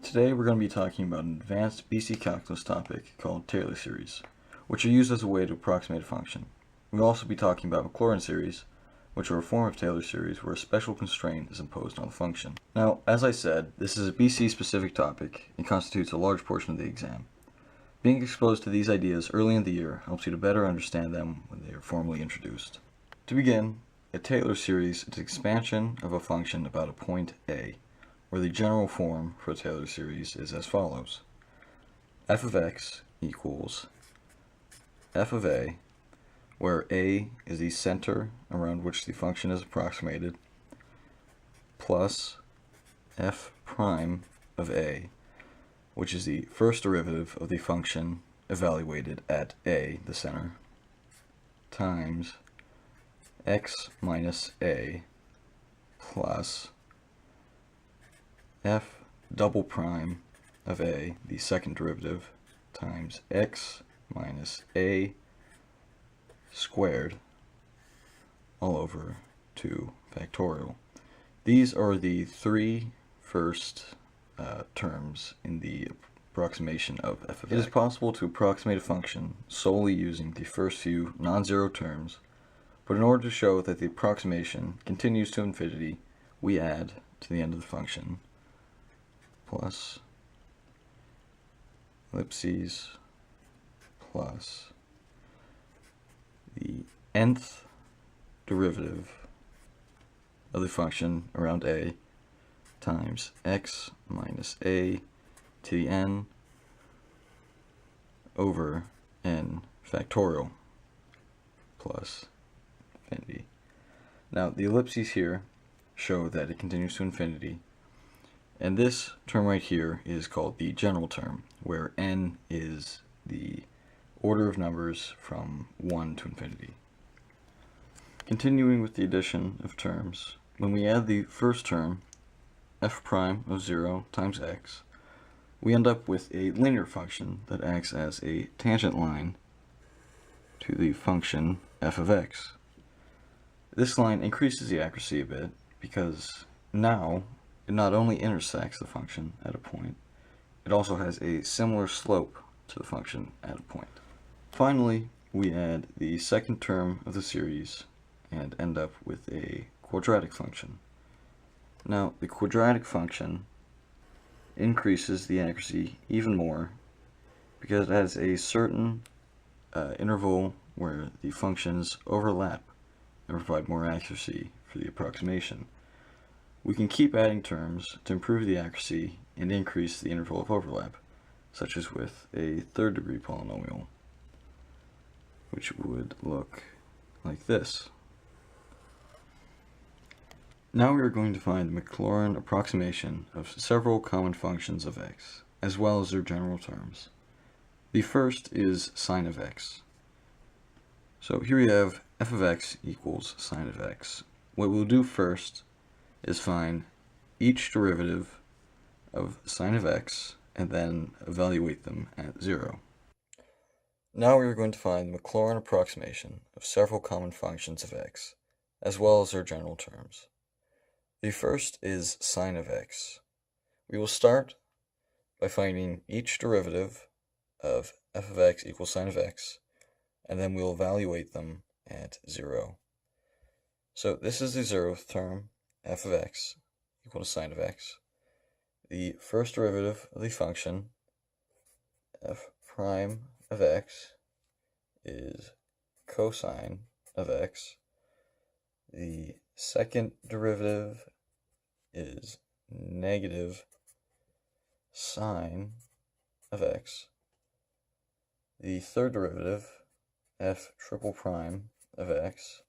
Today we're going to be talking about an advanced BC calculus topic called Taylor series, which are used as a way to approximate a function. We'll also be talking about Maclaurin series, which are a form of Taylor series where a special constraint is imposed on the function. Now, as I said, this is a BC specific topic and constitutes a large portion of the exam. Being exposed to these ideas early in the year helps you to better understand them when they are formally introduced. To begin, a Taylor series is an expansion of a function about a point A, where the general form for a Taylor series is as follows. F of x equals f of a, where a is the center around which the function is approximated, plus f prime of a, which is the first derivative of the function evaluated at a, the center, times x minus a plus f double prime of a, the second derivative, times x minus a squared all over 2 factorial. These are the three first terms in the approximation of f of x. It is possible to approximate a function solely using the first few non-zero terms, but in order to show that the approximation continues to infinity, we add to the end of the function plus ellipses plus the nth derivative of the function around a times x minus a to the n over n factorial plus infinity. Now the ellipses here show that it continues to infinity, and this term right here is called the general term, where n is the order of numbers from 1 to infinity. Continuing with the addition of terms, when we add the first term, f prime of 0 times x, we end up with a linear function that acts as a tangent line to the function f of x. This line increases the accuracy a bit because now it not only intersects the function at a point, it also has a similar slope to the function at a point. Finally, we add the second term of the series and end up with a quadratic function. Now, the quadratic function increases the accuracy even more because it has a certain interval where the functions overlap and provide more accuracy for the approximation. We can keep adding terms to improve the accuracy and increase the interval of overlap, such as with a third degree polynomial, which would look like this. Now we are going to find the Maclaurin approximation of several common functions of x, as well as their general terms. The first is sine of x. So here we have f of x equals sine of x. What we'll do first is find each derivative of sine of x and then evaluate them at 0. Now we are going to find the Maclaurin approximation of several common functions of x, as well as their general terms. The first is sine of x. We will start by finding each derivative of f of x equals sine of x, and then we will evaluate them at 0. So this is the 0th term, f of x equal to sine of x. The first derivative of the function, f prime of x, is cosine of x. The second derivative is negative sine of x. The third derivative, f triple prime of x,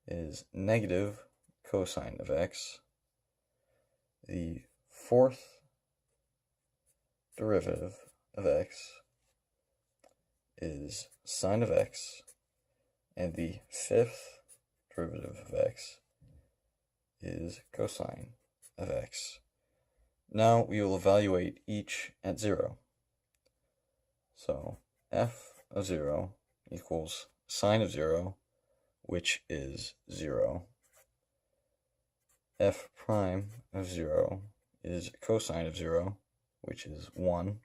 is negative cosine of x. The fourth derivative of x is sine of x, and the fifth derivative of x is cosine of x. Now we will evaluate each at 0. So f of 0 equals sine of 0, which is 0. F prime of 0 is cosine of 0, which is 1.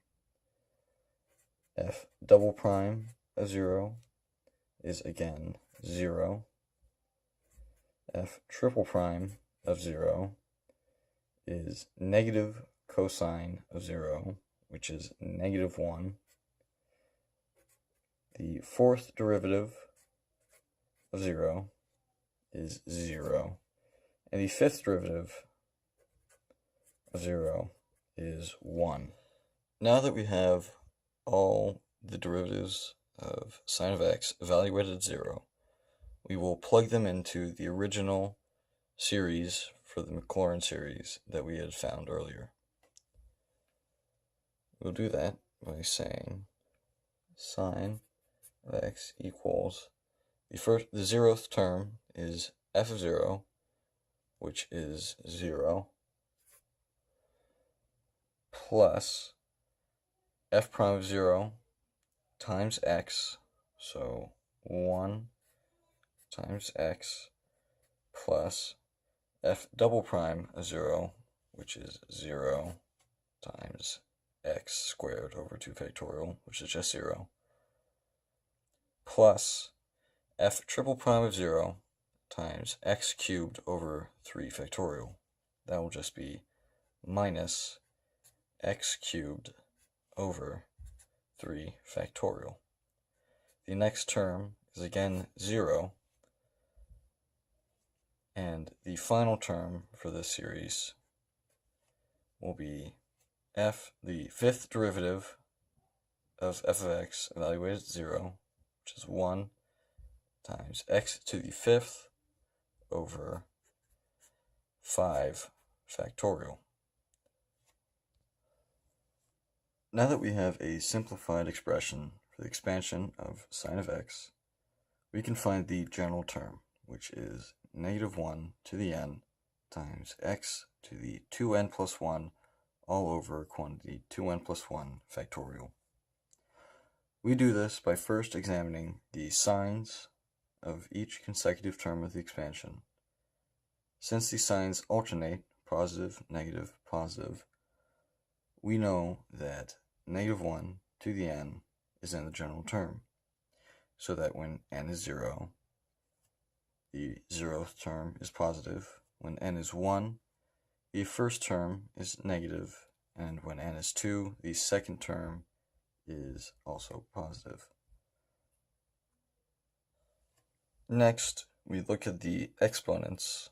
F double prime of 0 is again 0. F triple prime of 0 is negative cosine of 0, which is negative 1. The fourth derivative of 0 is 0. And the fifth derivative of 0 is 1. Now that we have all the derivatives of sine of x evaluated at 0, we will plug them into the original series for the Maclaurin series that we had found earlier. We'll do that by saying sine of x equals the 0th term is f of 0, which is 0, plus f prime of 0 times x, so 1 times x, plus f double prime of 0, which is 0 times x squared over 2 factorial, which is just 0, plus f triple prime of 0 times x cubed over 3 factorial. That will just be minus x cubed over 3 factorial. The next term is again 0, and the final term for this series will be the fifth derivative of f of x evaluated at 0, which is 1 times x to the 5th over 5 factorial. Now that we have a simplified expression for the expansion of sine of x, we can find the general term, which is negative 1 to the n times x to the 2n plus 1 all over quantity 2n plus 1 factorial. We do this by first examining the signs of each consecutive term of the expansion. Since the signs alternate, positive, negative, positive, we know that negative 1 to the n is in the general term, so that when n is 0, the 0th term is positive. When n is 1, the first term is negative, and when n is 2, the second term is also positive. Next, we look at the exponents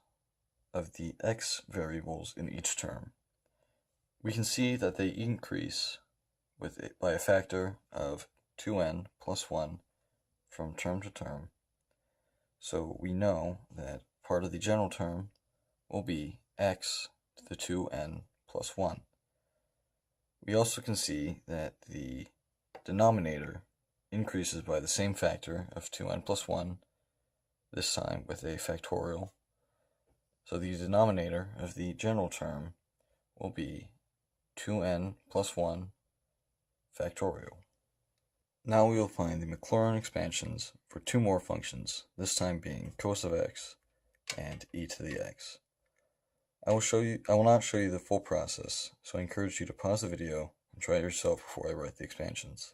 of the x variables in each term. We can see that they increase by a factor of 2n plus 1 from term to term. So we know that part of the general term will be x to the 2n plus 1. We also can see that the denominator increases by the same factor of 2n plus 1, this time with a factorial. So the denominator of the general term will be 2n plus 1 factorial. Now we will find the Maclaurin expansions for two more functions, this time being cos of x and e to the x. I will not show you the full process, so I encourage you to pause the video and try it yourself before I write the expansions.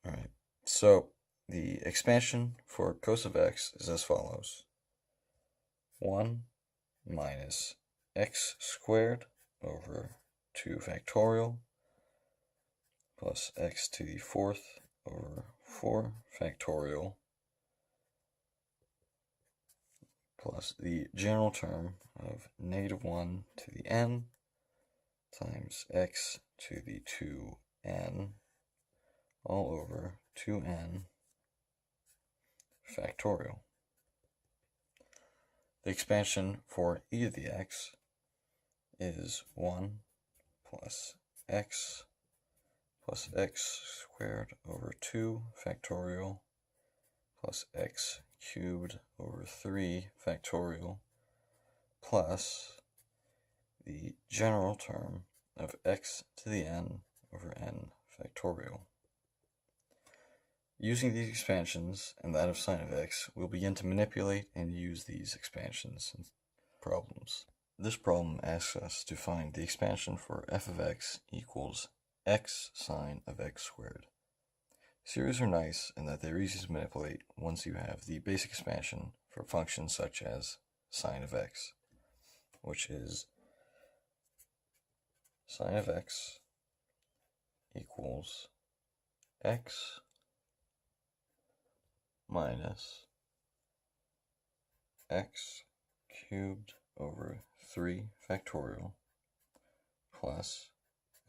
Alright, so the expansion for cos of x is as follows. 1 minus x squared over 2 factorial plus x to the 4th over 4 factorial plus the general term of negative 1 to the n times x to the 2n all over 2n factorial. The expansion for e to the x is 1 plus x squared over 2 factorial plus x cubed over 3 factorial plus the general term of x to the n over n factorial. Using these expansions and that of sine of x, we'll begin to manipulate and use these expansions in problems. This problem asks us to find the expansion for f of x equals x sine of x squared. Series are nice in that they're easy to manipulate once you have the basic expansion for functions such as sine of x, which is sine of x equals x minus x cubed over 3 factorial plus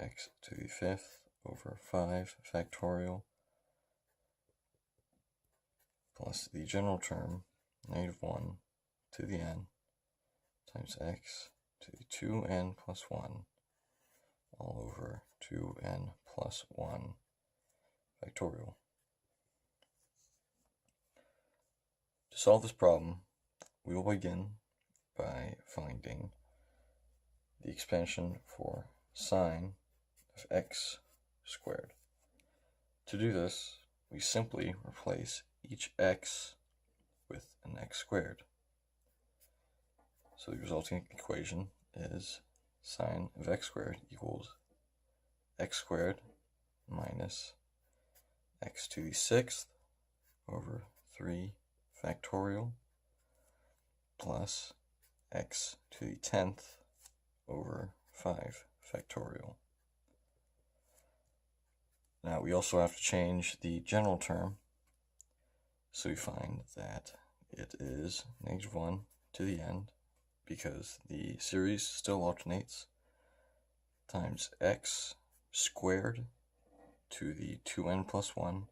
x to the 5th over 5 factorial plus the general term, -1 to the n, times x to the 2n plus 1, all over 2n plus 1 factorial. To solve this problem, we will begin by finding the expansion for sine of x squared. To do this, we simply replace each x with an x squared. So the resulting equation is sine of x squared equals x squared minus x to the 6th over 3 factorial plus x to the 10th over 5 factorial. Now we also have to change the general term, so we find that it is -1 to the end, because the series still alternates, times x squared to the 2n plus 1,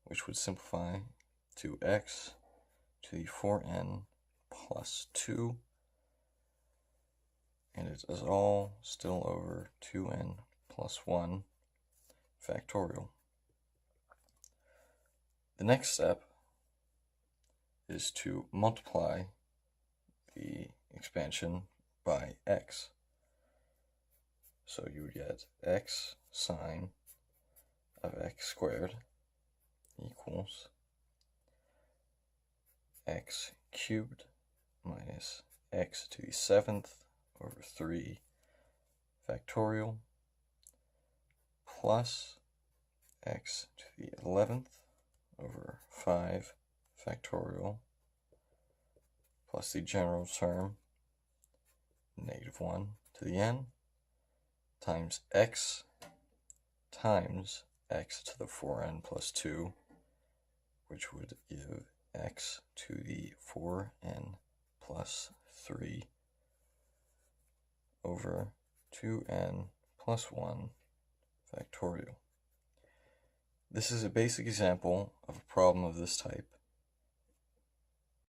which would simplify to x to the 4n plus 2, and it is all still over 2n plus 1 factorial. The next step is to multiply the expansion by x. So you would get x sine of x squared equals x cubed minus x to the 7th over 3 factorial plus x to the 11th over 5 factorial plus the general term, -1 to the n, times x to the 4n plus 2, which would give x to the 4n plus 3 over 2n plus 1 factorial. This is a basic example of a problem of this type,